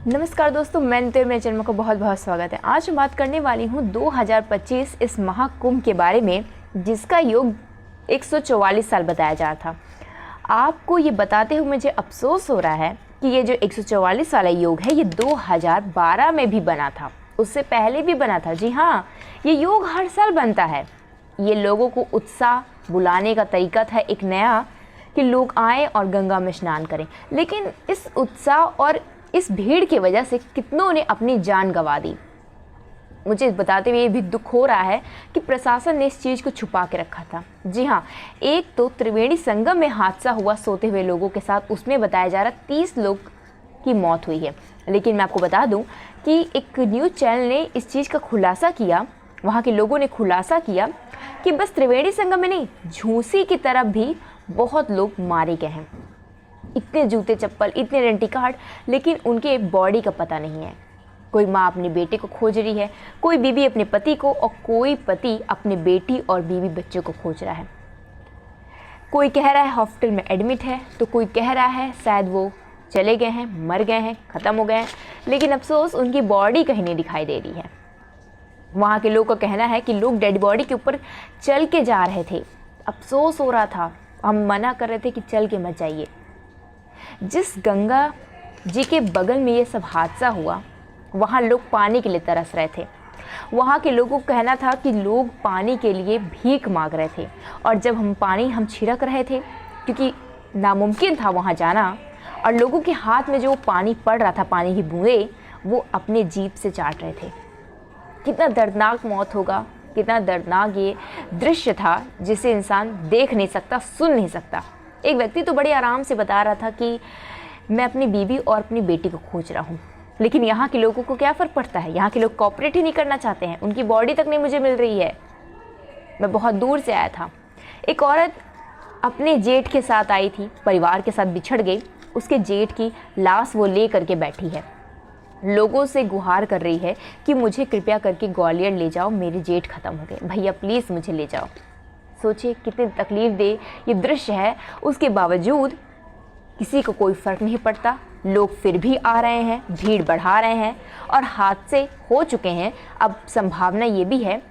नमस्कार दोस्तों, मैं मेरे चैनल को बहुत बहुत स्वागत है। आज मैं बात करने वाली हूँ 2025 इस महाकुंभ के बारे में, जिसका योग 144 साल बताया जा रहा था। आपको ये बताते हुए मुझे अफसोस हो रहा है कि ये जो 144 वाला योग है ये 2012 में भी बना था, उससे पहले भी बना था। जी हाँ, ये योग हर साल बनता है। ये लोगों को उत्साह बुलाने का तरीका था एक नया, कि लोग आएँ और गंगा में स्नान करें। लेकिन इस उत्साह और इस भीड़ की वजह से कितनों ने अपनी जान गंवा दी। मुझे बताते हुए ये भी दुख हो रहा है कि प्रशासन ने इस चीज़ को छुपा के रखा था। जी हाँ, एक तो त्रिवेणी संगम में हादसा हुआ सोते हुए लोगों के साथ, उसमें बताया जा रहा 30 लोग की मौत हुई है। लेकिन मैं आपको बता दूं कि एक न्यूज़ चैनल ने इस चीज़ का खुलासा किया, वहाँ के लोगों ने खुलासा किया कि बस त्रिवेणी संगम में नहीं, झूसी की तरफ भी बहुत लोग मारे गए हैं। इतने जूते चप्पल, इतने रेंटी कार्ड, लेकिन उनके बॉडी का पता नहीं है। कोई माँ अपने बेटे को खोज रही है, कोई बीवी अपने पति को, और कोई पति अपने बेटी और बीवी बच्चों को खोज रहा है। कोई कह रहा है हॉस्पिटल में एडमिट है, तो कोई कह रहा है शायद वो चले गए हैं, मर गए हैं, ख़त्म हो गए हैं। लेकिन अफसोस, उनकी बॉडी कहीं नहीं दिखाई दे रही है। वहाँ के लोग का कहना है कि लोग डेड बॉडी के ऊपर चल के जा रहे थे। अफसोस हो रहा था, हम मना कर रहे थे कि चल के मत जाइए। जिस गंगा जी के बगल में ये सब हादसा हुआ, वहाँ लोग पानी के लिए तरस रहे थे। वहाँ के लोगों को कहना था कि लोग पानी के लिए भीख मांग रहे थे, और जब हम छिड़क रहे थे, क्योंकि नामुमकिन था वहाँ जाना, और लोगों के हाथ में जो पानी पड़ रहा था, पानी की बूंदें, वो अपने जीभ से चाट रहे थे। कितना दर्दनाक मौत होगा, कितना दर्दनाक ये दृश्य था, जिसे इंसान देख नहीं सकता, सुन नहीं सकता। एक व्यक्ति तो बड़े आराम से बता रहा था कि मैं अपनी बीवी और अपनी बेटी को खोज रहा हूँ। लेकिन यहाँ के लोगों को क्या फ़र्क पड़ता है? यहाँ के लोग कॉपरेट ही नहीं करना चाहते हैं। उनकी बॉडी तक नहीं मुझे मिल रही है। मैं बहुत दूर से आया था। एक औरत अपने जेठ के साथ आई थी, परिवार के साथ बिछड़ गई। उसके जेठ की लाश वो ले करके बैठी है, लोगों से गुहार कर रही है कि मुझे कृपया करके ग्वालियर ले जाओ, मेरे जेठ ख़त्म हो गए, भैया प्लीज़ मुझे ले जाओ। सोचिए कितनी तकलीफ दे ये दृश्य है। उसके बावजूद किसी को कोई फ़र्क नहीं पड़ता। लोग फिर भी आ रहे हैं, भीड़ बढ़ा रहे हैं, और हादसे हो चुके हैं। अब संभावना ये भी है,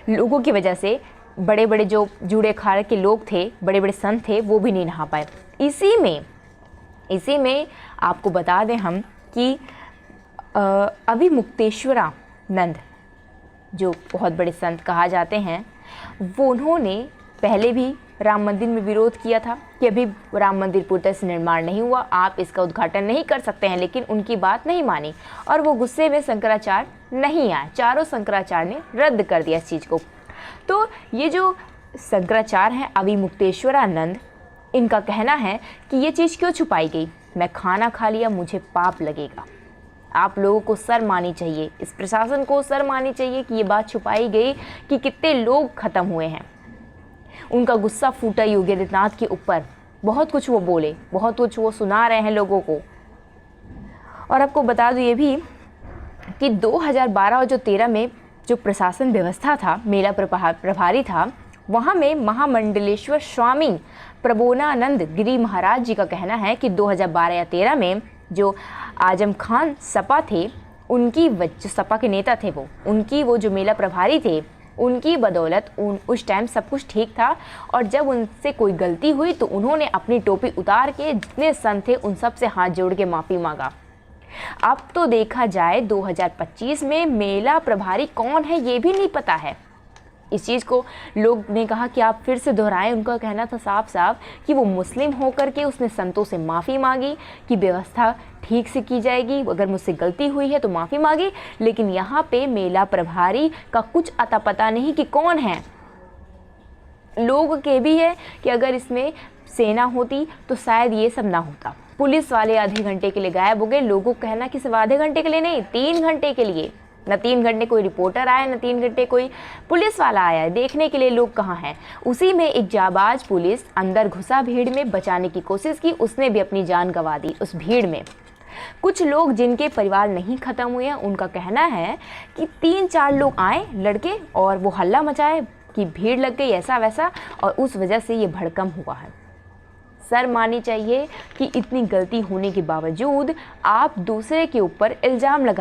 लोगों की वजह से बड़े बड़े जो जूड़े खाड़ के लोग थे, बड़े बड़े संत थे, वो भी नहीं नहा पाए। इसी में आपको बता दें हम कि अभिमुक्तेश्वरानंद, जो बहुत बड़े संत कहा जाते हैं, वो उन्होंने पहले भी राम मंदिर में विरोध किया था कि अभी राम मंदिर पूरी तरह से निर्माण नहीं हुआ, आप इसका उद्घाटन नहीं कर सकते हैं। लेकिन उनकी बात नहीं मानी, और वो गुस्से में शंकराचार्य नहीं आए। चारों शंकराचार्य ने रद्द कर दिया इस चीज़ को। तो ये जो शंकराचार्य हैं अभिमुक्तेश्वरानंद, इनका कहना है कि ये चीज़ क्यों छुपाई गई? मैं खाना खा लिया, मुझे पाप लगेगा। आप लोगों को शर्म आनी चाहिए, इस प्रशासन को शर्म आनी चाहिए कि ये बात छुपाई गई कि कितने लोग ख़त्म हुए हैं। उनका गुस्सा फूटा योगी आदित्यनाथ के ऊपर। बहुत कुछ वो बोले, बहुत कुछ वो सुना रहे हैं लोगों को। और आपको बता दूँ ये भी कि 2012 और 2013 में जो प्रशासन व्यवस्था था, मेला प्रभारी था, वहाँ में महामंडलेश्वर स्वामी प्रबोधानंद गिरी महाराज जी का कहना है कि 2012 या 13 में जो आजम खान सपा थे, उनकी जो सपा के नेता थे, वो जो मेला प्रभारी थे, उनकी बदौलत उस टाइम सब कुछ ठीक था। और जब उनसे कोई गलती हुई तो उन्होंने अपनी टोपी उतार के जितने संत थे उन सब से हाथ जोड़ के माफ़ी मांगा। अब तो देखा जाए 2025 में मेला प्रभारी कौन है ये भी नहीं पता है। इस चीज़ को लोग ने कहा कि आप फिर से दोहराएं। उनका कहना था साफ साफ कि वो मुस्लिम होकर के उसने संतों से माफ़ी मांगी कि व्यवस्था ठीक से की जाएगी, अगर मुझसे गलती हुई है तो माफ़ी मांगी। लेकिन यहाँ पे मेला प्रभारी का कुछ अता पता नहीं कि कौन है। लोग के भी है कि अगर इसमें सेना होती तो शायद ये सब ना होता। पुलिस वाले आधे घंटे के लिए गायब हो गए। लोगों का कहना कि सिर्फ आधे घंटे के लिए नहीं, 3 घंटे के लिए। न 3 घंटे कोई रिपोर्टर आया, न 3 घंटे कोई पुलिस वाला आया। देखने के लिए लोग कहाँ हैं। उसी में एक जाबाज पुलिस अंदर घुसा, भीड़ में बचाने की कोशिश की, उसने भी अपनी जान गंवा दी उस भीड़ में। कुछ लोग जिनके परिवार नहीं ख़त्म हुए हैं, उनका कहना है कि 3-4 लोग आए लड़के, और वो हल्ला मचाए कि भीड़ लग गई, ऐसा वैसा, और उस वजह से ये भड़कम हुआ है। शर्म आनी चाहिए कि इतनी गलती होने के बावजूद आप दूसरे के ऊपर इल्ज़ाम लगा